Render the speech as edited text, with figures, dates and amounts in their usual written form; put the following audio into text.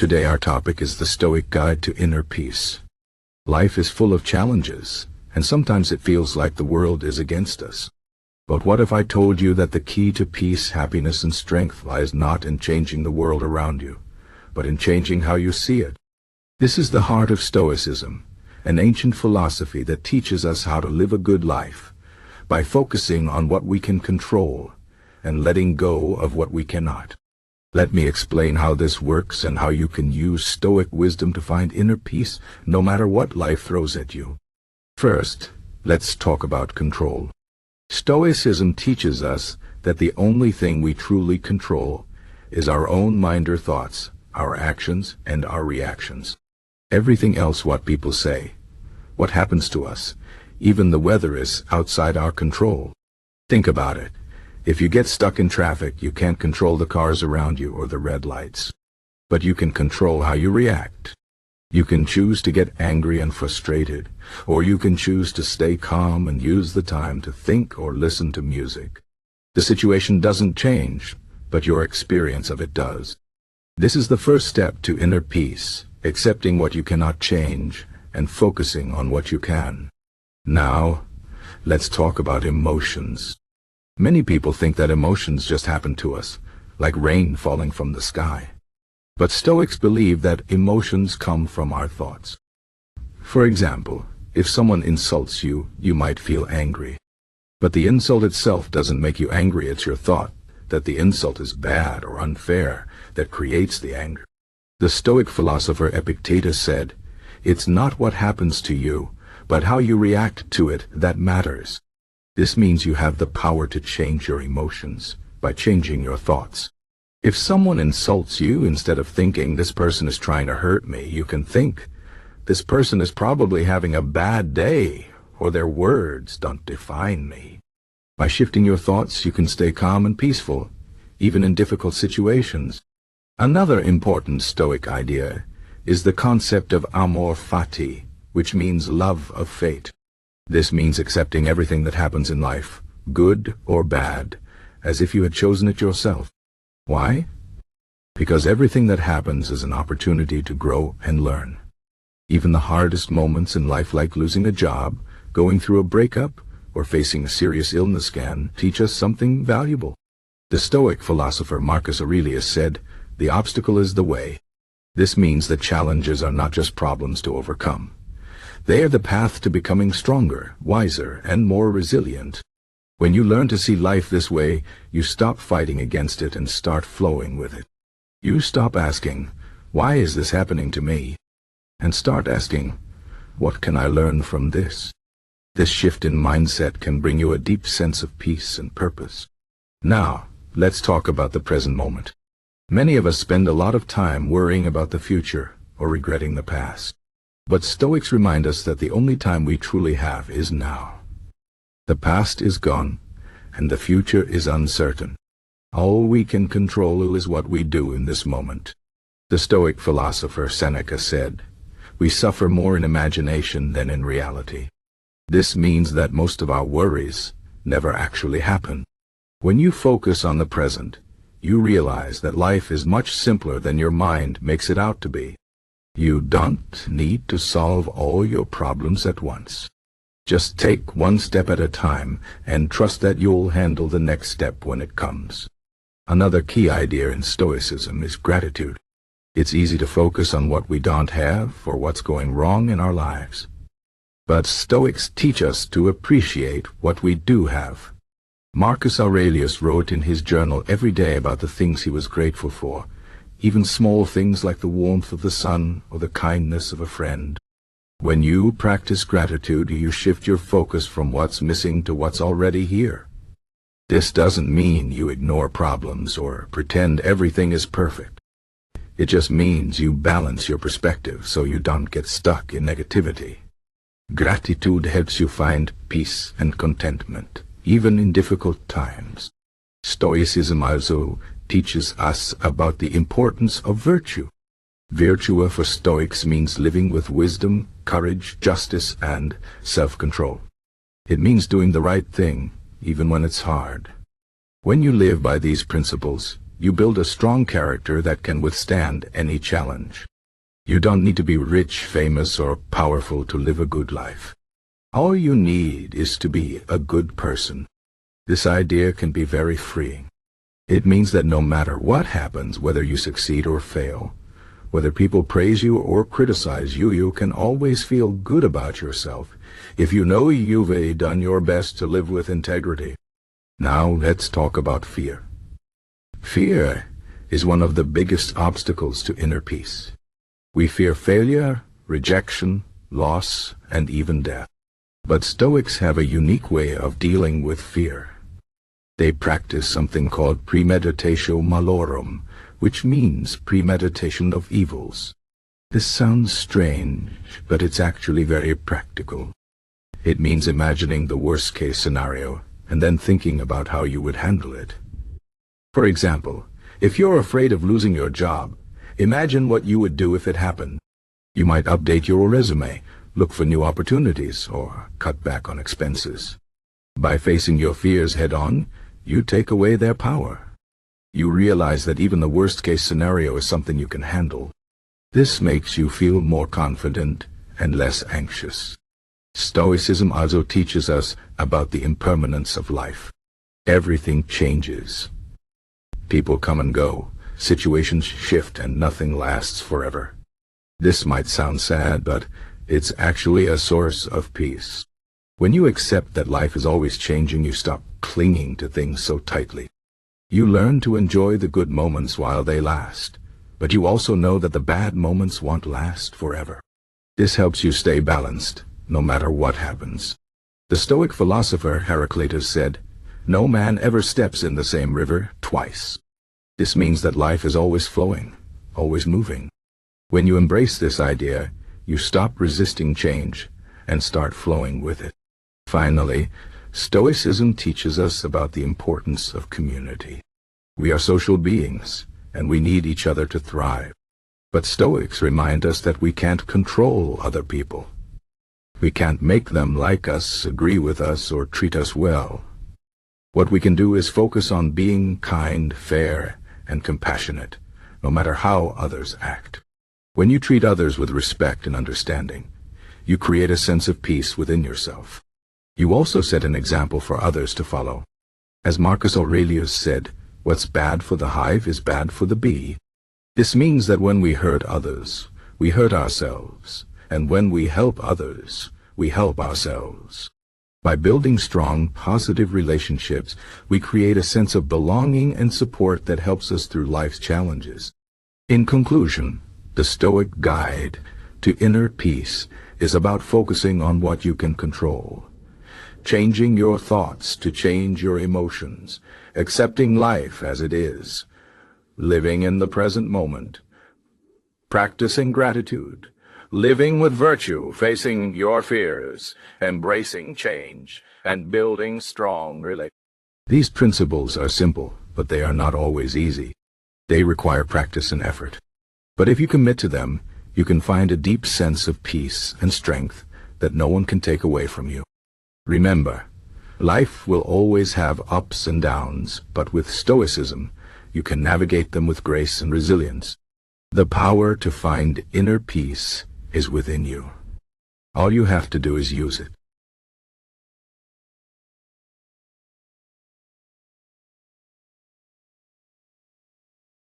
Today our topic is the Stoic Guide to Inner Peace. Life is full of challenges, and sometimes it feels like the world is against us. But what if I told you that the key to peace, happiness, and strength lies not in changing the world around you, but in changing how you see it? This is the heart of Stoicism, an ancient philosophy that teaches us how to live a good life by focusing on what we can control and letting go of what we cannot. Let me explain how this works and how you can use Stoic wisdom to find inner peace no matter what life throws at you. First, let's talk about control. Stoicism teaches us that the only thing we truly control is our own mind or thoughts, our actions, and our reactions. Everything else, what people say, what happens to us, even the weather, is outside our control. Think about it. If you get stuck in traffic, you can't control the cars around you or the red lights. But you can control how you react. You can choose to get angry and frustrated, or you can choose to stay calm and use the time to think or listen to music. The situation doesn't change, but your experience of it does. This is the first step to inner peace, accepting what you cannot change and focusing on what you can. Now, let's talk about emotions. Many people think that emotions just happen to us, like rain falling from the sky. But Stoics believe that emotions come from our thoughts. For example, if someone insults you, you might feel angry. But the insult itself doesn't make you angry. It's your thought that the insult is bad or unfair that creates the anger. The Stoic philosopher Epictetus said, "It's not what happens to you, but how you react to it that matters." This means you have the power to change your emotions by changing your thoughts. If someone insults you, instead of thinking, "This person is trying to hurt me," you can think, "This person is probably having a bad day," or "Their words don't define me." By shifting your thoughts, you can stay calm and peaceful, even in difficult situations. Another important Stoic idea is the concept of Amor, Fati, which means love of fate. This means accepting everything that happens in life, good or bad, as if you had chosen it yourself. Why? Because everything that happens is an opportunity to grow and learn. Even the hardest moments in life, like losing a job, going through a breakup, or facing a serious illness, can teach us something valuable. The Stoic philosopher Marcus Aurelius said, "The obstacle is the way." This means that challenges are not just problems to overcome. They are the path to becoming stronger, wiser, and more resilient. When you learn to see life this way, you stop fighting against it and start flowing with it. You stop asking, "Why is this happening to me?" and start asking, "What can I learn from this?" This shift in mindset can bring you a deep sense of peace and purpose. Now, let's talk about the present moment. Many of us spend a lot of time worrying about the future or regretting the past. But Stoics remind us that the only time we truly have is now. The past is gone, and the future is uncertain. All we can control is what we do in this moment. The Stoic philosopher Seneca said, "We suffer more in imagination than in reality." This means that most of our worries never actually happen. When you focus on the present, you realize that life is much simpler than your mind makes it out to be. You don't need to solve all your problems at once. Just take one step at a time and trust that you'll handle the next step when it comes. Another key idea in Stoicism is gratitude. It's easy to focus on what we don't have or what's going wrong in our lives. But Stoics teach us to appreciate what we do have. Marcus Aurelius wrote in his journal every day about the things he was grateful for, even small things like the warmth of the sun or the kindness of a friend. When you practice gratitude, you shift your focus from what's missing to what's already here. This doesn't mean you ignore problems or pretend everything is perfect. It just means you balance your perspective so you don't get stuck in negativity. Gratitude helps you find peace and contentment, even in difficult times. Stoicism also teaches us about the importance of virtue. Virtue for Stoics means living with wisdom, courage, justice, and self-control. It means doing the right thing, even when it's hard. When you live by these principles, you build a strong character that can withstand any challenge. You don't need to be rich, famous, or powerful to live a good life. All you need is to be a good person. This idea can be very freeing. It means that no matter what happens, whether you succeed or fail, whether people praise you or criticize you, you can always feel good about yourself if you know you've done your best to live with integrity. Now let's talk about fear. Fear is one of the biggest obstacles to inner peace. We fear failure, rejection, loss, and even death. But Stoics have a unique way of dealing with fear. They practice something called Premeditation malorum, which means premeditation of evils. This sounds strange, but it's actually very practical. It means imagining the worst-case scenario and then thinking about how you would handle it. For example, if you're afraid of losing your job, imagine what you would do if it happened. You might update your resume, look for new opportunities, or cut back on expenses. By facing your fears head-on, you take away their power. You realize that even the worst-case scenario is something you can handle. This makes you feel more confident and less anxious. Stoicism also teaches us about the impermanence of life. Everything changes. People come and go, situations shift, and nothing lasts forever. This might sound sad, but it's actually a source of peace. When you accept that life is always changing, you stop clinging to things so tightly. You learn to enjoy the good moments while they last, but you also know that the bad moments won't last forever. This helps you stay balanced, no matter what happens. The Stoic philosopher Heraclitus said, "No man ever steps in the same river twice." This means that life is always flowing, always moving. When you embrace this idea, you stop resisting change and start flowing with it. Finally, Stoicism teaches us about the importance of community. We are social beings, and we need each other to thrive. But Stoics remind us that we can't control other people. We can't make them like us, agree with us, or treat us well. What we can do is focus on being kind, fair, and compassionate, no matter how others act. When you treat others with respect and understanding, you create a sense of peace within yourself. You also set an example for others to follow. As Marcus Aurelius said, "What's bad for the hive is bad for the bee." This means that when we hurt others, we hurt ourselves, and when we help others, we help ourselves. By building strong, positive relationships, we create a sense of belonging and support that helps us through life's challenges. In conclusion, the Stoic guide to inner peace is about focusing on what you can control, changing your thoughts to change your emotions, accepting life as it is, living in the present moment, practicing gratitude, living with virtue, facing your fears, embracing change, and building strong relationships. These principles are simple, but they are not always easy. They require practice and effort. But if you commit to them, you can find a deep sense of peace and strength that no one can take away from you. Remember, life will always have ups and downs, but with Stoicism, you can navigate them with grace and resilience. The power to find inner peace is within you. All you have to do is use it.